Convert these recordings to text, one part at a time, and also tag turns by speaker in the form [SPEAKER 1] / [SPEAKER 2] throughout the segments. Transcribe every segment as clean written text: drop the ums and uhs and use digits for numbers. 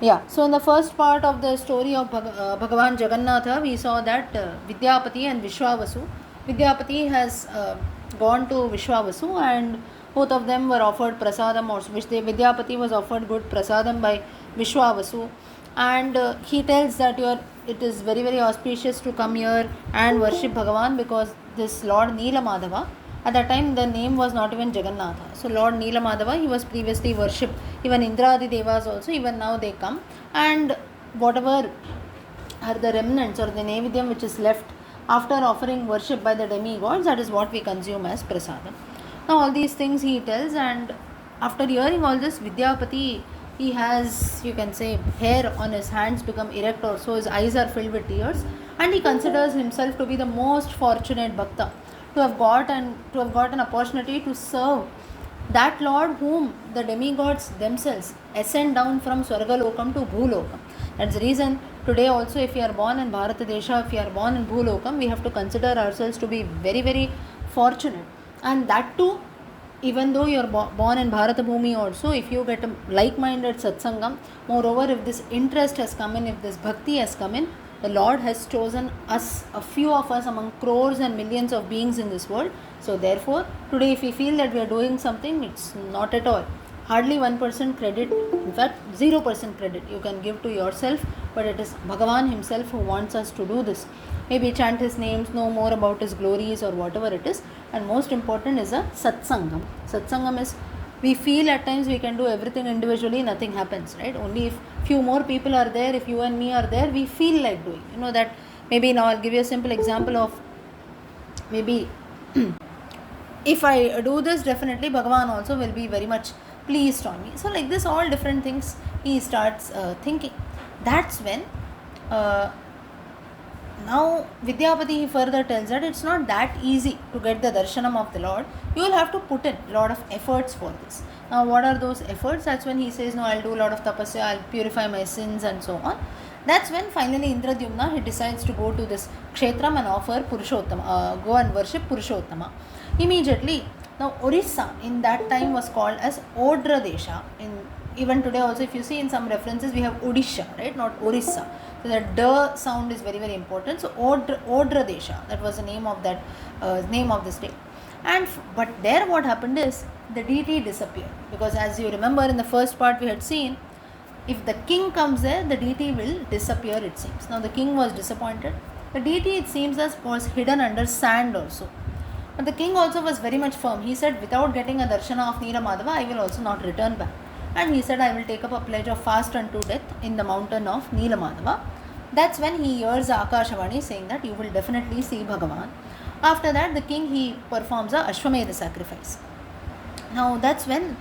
[SPEAKER 1] Yeah, so in the first part of the story of Bhagwan Jagannatha, we saw that Vidyapati and Vishwavasu. Vidyapati has gone to Vishwavasu, and both of them were offered prasadam, or which Vidyapati was offered good prasadam by Vishwavasu, and he tells that it is very very auspicious to come here and worship Bhagavan, because this Lord Neelamadhava, at that time the name was not even Jagannatha. So Lord Neelamadhava, he was previously worshipped. Even Indradi Devas also, even now they come, and whatever are the remnants or the Nevidyam which is left after offering worship by the demigods, that is what we consume as prasadam. Now all these things he tells, and after hearing all this, Vidyapati, he has, you can say, hair on his hands become erect, or so his eyes are filled with tears, and he considers himself to be the most fortunate bhakta to have got an opportunity to serve that Lord whom the demigods themselves ascend down from Swargalokam to Bhulokam. That's the reason today also, if you are born in Bharatadesha, if you are born in Bhulokam, we have to consider ourselves to be very very fortunate. And that too, even though you are born in Bharata Bhumi also, if you get a like-minded satsangam, moreover if this interest has come in, if this bhakti has come in, the Lord has chosen us, a few of us among crores and millions of beings in this world. So therefore, today if we feel that we are doing something, it's not at all. Hardly 1% credit, in fact 0% credit you can give to yourself, but it is Bhagavan himself who wants us to do this. Maybe chant his names, know more about his glories or whatever it is. And most important is a satsangam. Satsangam is, we feel at times we can do everything individually, nothing happens, right? Only if few more people are there, if you and me are there, we feel like doing. You know that maybe now I'll give you a simple example of maybe if I do this, definitely Bhagavan also will be very much pleased on me. So like this, all different things he starts thinking. That's when now Vidyapati further tells that it's not that easy to get the darshanam of the Lord. You will have to put in a lot of efforts for this. Now what are those efforts? That's when he says, no, I'll do a lot of tapasya, I'll purify my sins and so on. That's when finally Indradyumna, he decides to go to this kshetram and offer Purushottama, go and worship Purushottama. Immediately, now Orissa in that time was called as Odra Desha. Even today also, if you see in some references, we have Odisha, right, not Orissa. So that D sound is very very important. So Odra Desha, that was the name of that name of the state. And but there what happened is the deity disappeared, because as you remember in the first part we had seen, if the king comes there, the deity will disappear, it seems. Now the king was disappointed. The deity, it seems, as was hidden under sand also. But the king also was very much firm. He said, without getting a darshana of Neelamadhava, I will also not return back. And he said, I will take up a pledge of fast unto death in the mountain of Neelamadhava. That's when he hears Akashavani saying that you will definitely see Bhagavan. After that, the king, he performs a Ashwamedha sacrifice. Now that's when,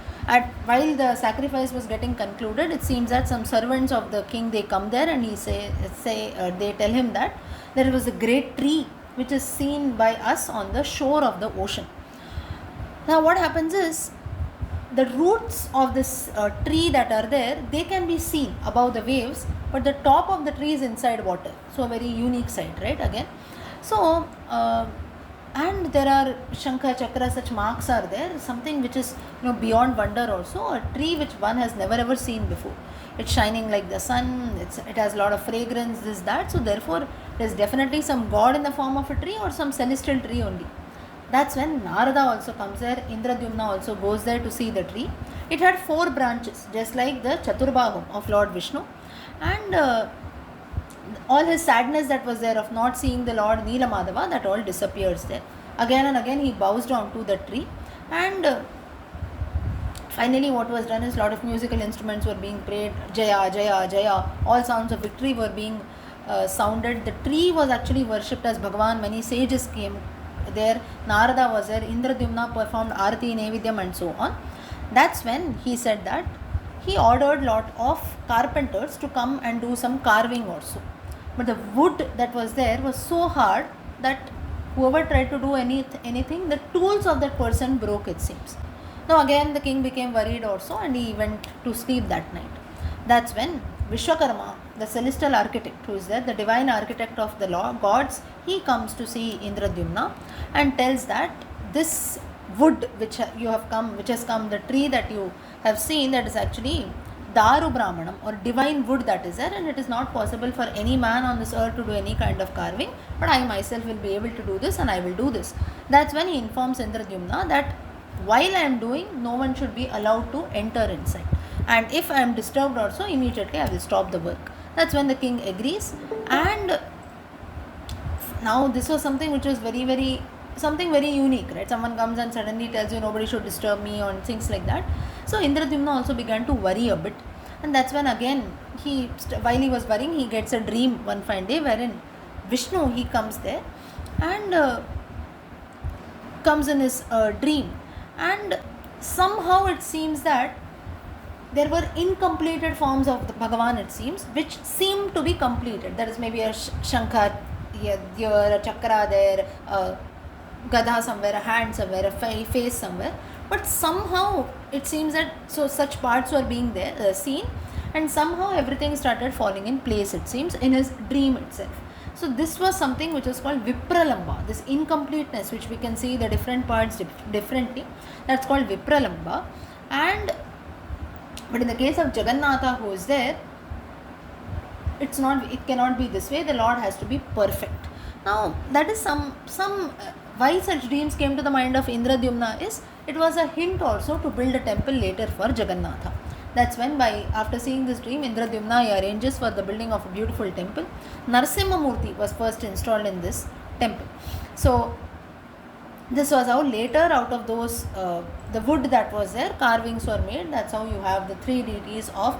[SPEAKER 1] while the sacrifice was getting concluded, it seems that some servants of the king, they come there and they tell him that there was a great tree which is seen by us on the shore of the ocean. Now what happens is, the roots of this tree that are there, they can be seen above the waves, but the top of the tree is inside water. So a very unique sight, right, again. So and there are Shankha, Chakra, such marks are there, something which is beyond wonder also, a tree which one has never ever seen before. It's shining like the sun, it has a lot of fragrance, this, that. So therefore there's definitely some god in the form of a tree or some celestial tree only. That's when Narada also comes there. Indradyumna also goes there to see the tree. It had 4 branches, just like the Chaturbahum of Lord Vishnu. And all his sadness that was there of not seeing the Lord Neelamadhava, that all disappears there. Again and again he bows down to the tree. And finally what was done is, a lot of musical instruments were being played. Jaya, Jaya, Jaya. All sounds of victory were being sounded. The tree was actually worshipped as Bhagavan. Many sages came there. Narada was there. Indradyumna performed Arati, Nevidyam and so on. That's when he said that he ordered lot of carpenters to come and do some carving also. But the wood that was there was so hard that whoever tried to do anything, the tools of that person broke, it seems. Now again the king became worried also, and he went to sleep that night. That's when Vishwakarma, the celestial architect who is there, the divine architect of the gods, he comes to see Indradyumna and tells that this wood which has come, the tree that you have seen, that is actually Daru Brahmanam or divine wood that is there, and it is not possible for any man on this earth to do any kind of carving, but I myself will be able to do this and I will do this. That's when he informs Indradyumna that while I am doing, no one should be allowed to enter inside. And if I am disturbed also, immediately I will stop the work. That's when the king agrees. And now this was something which was something very unique, right? Someone comes and suddenly tells you nobody should disturb me or things like that. So Indradyumna also began to worry a bit, and that's when again while he was worrying, he gets a dream one fine day wherein Vishnu, he comes there and comes in his dream, and somehow it seems that there were incompleted forms of the Bhagavan, it seems, which seem to be completed. There is maybe a shankha here, a chakra there, a gadha somewhere, a hand somewhere, a face somewhere, but somehow it seems that such parts were being there seen, and somehow everything started falling in place, it seems, in his dream itself. So this was something which is called Vipralamba, this incompleteness which we can see the different parts differently, that's called Vipralamba. But in the case of Jagannatha who is there, it cannot be this way. The Lord has to be perfect. Now that is why such dreams came to the mind of Indradyumna is it was a hint also to build a temple later for Jagannatha. That's when after seeing this dream, Indradyumna arranges for the building of a beautiful temple. Narasimha Murti was first installed in this temple. So this was how later out of those the wood that was there, carvings were made. That's how you have the three deities of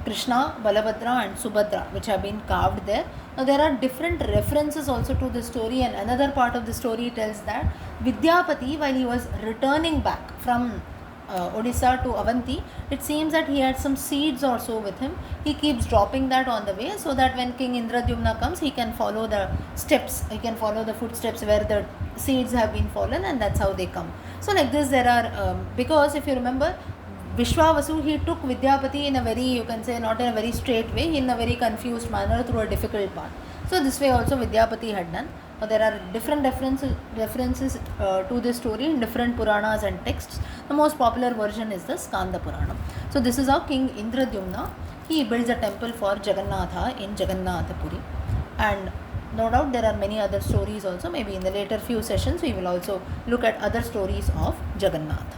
[SPEAKER 1] Krishna, Balabhadra and Subhadra which have been carved there. Now there are different references also to the story, and another part of the story tells that Vidyapati, while he was returning back from Odisha to Avanti, it seems that he had some seeds or so with him. He keeps dropping that on the way so that when King Indradyumna comes, he can follow the steps, he can follow the footsteps where the seeds have been fallen, and that's how they come. So like this there are, because if you remember, Vishwavasu, he took Vidyapati in a very, you can say, not in a very straight way, in a very confused manner through a difficult path. So this way also Vidyapati had done. Now there are different references to this story in different Puranas and texts. The most popular version is the Skanda Purana. So this is how King Indradyumna, he builds a temple for Jagannatha in Jagannathapuri. And no doubt there are many other stories also. Maybe in the later few sessions we will also look at other stories of Jagannatha.